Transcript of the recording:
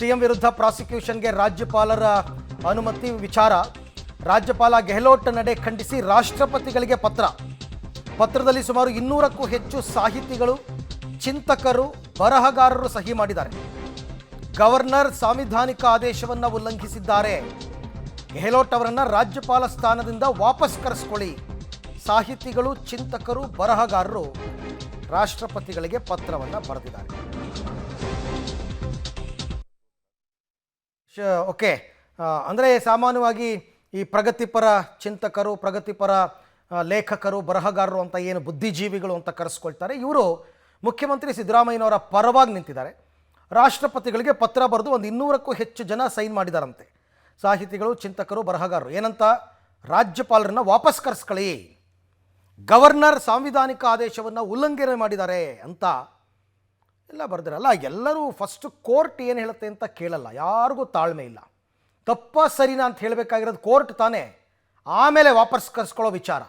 CM ವಿರುದ್ಧ ಪ್ರಾಸಿಕ್ಯೂಷನ್ಗೆ ರಾಜ್ಯಪಾಲರ ಅನುಮತಿ ವಿಚಾರ. ರಾಜ್ಯಪಾಲ ಗೆಹ್ಲೋಟ್ ನಡೆ ಖಂಡಿಸಿ ರಾಷ್ಟ್ರಪತಿಗಳಿಗೆ ಪತ್ರದಲ್ಲಿ ಸುಮಾರು 200ಕ್ಕೂ ಹೆಚ್ಚು ಸಾಹಿತಿಗಳು, ಚಿಂತಕರು, ಬರಹಗಾರರು ಸಹಿ ಮಾಡಿದ್ದಾರೆ. ಗವರ್ನರ್ ಸಾಂವಿಧಾನಿಕ ಆದೇಶವನ್ನು ಉಲ್ಲಂಘಿಸಿದ್ದಾರೆ. ಗೆಹ್ಲೋಟ್ ಅವರನ್ನು ರಾಜ್ಯಪಾಲ ಸ್ಥಾನದಿಂದ ವಾಪಸ್ ಕರೆಸಿಕೊಳ್ಳಿ. ಸಾಹಿತಿಗಳು, ಚಿಂತಕರು, ಬರಹಗಾರರು ರಾಷ್ಟ್ರಪತಿಗಳಿಗೆ ಪತ್ರವನ್ನು ಬರೆದಿದ್ದಾರೆ. ಓಕೆ, ಅಂದರೆ ಸಾಮಾನ್ಯವಾಗಿ ಈ ಪ್ರಗತಿಪರ ಚಿಂತಕರು, ಪ್ರಗತಿಪರ ಲೇಖಕರು, ಬರಹಗಾರರು ಅಂತ ಏನು ಬುದ್ಧಿಜೀವಿಗಳು ಅಂತ ಕರೆಸ್ಕೊಳ್ತಾರೆ, ಇವರು ಮುಖ್ಯಮಂತ್ರಿ ಸಿದ್ದರಾಮಯ್ಯನವರ ಪರವಾಗಿ ನಿಂತಿದ್ದಾರೆ. ರಾಷ್ಟ್ರಪತಿಗಳಿಗೆ ಪತ್ರ ಬರೆದು ಒಂದು 200ಕ್ಕೂ ಹೆಚ್ಚು ಜನ ಸೈನ್ ಮಾಡಿದಾರಂತೆ. ಸಾಹಿತಿಗಳು, ಚಿಂತಕರು, ಬರಹಗಾರರು ಏನಂತ, ರಾಜ್ಯಪಾಲರನ್ನು ವಾಪಸ್ ಕರೆಸ್ಕೊಳ್ಳಿ, ಗವರ್ನರ್ ಸಾಂವಿಧಾನಿಕ ಆದೇಶವನ್ನು ಉಲ್ಲಂಘನೆ ಮಾಡಿದ್ದಾರೆ ಅಂತ ಎಲ್ಲ ಬರೆದಿರಲ್ಲ. ಎಲ್ಲರೂ ಫಸ್ಟ್ ಕೋರ್ಟ್ ಏನು ಹೇಳುತ್ತೆ ಅಂತ ಕೇಳಲ್ಲ, ಯಾರಿಗೂ ತಾಳ್ಮೆ ಇಲ್ಲ. ತಪ್ಪ ಸರಿನಾ ಅಂತ ಹೇಳಬೇಕಾಗಿರೋದು ಕೋರ್ಟ್ ತಾನೇ, ಆಮೇಲೆ ವಾಪಸ್ ಕರೆಸ್ಕೊಳ್ಳೋ ವಿಚಾರ.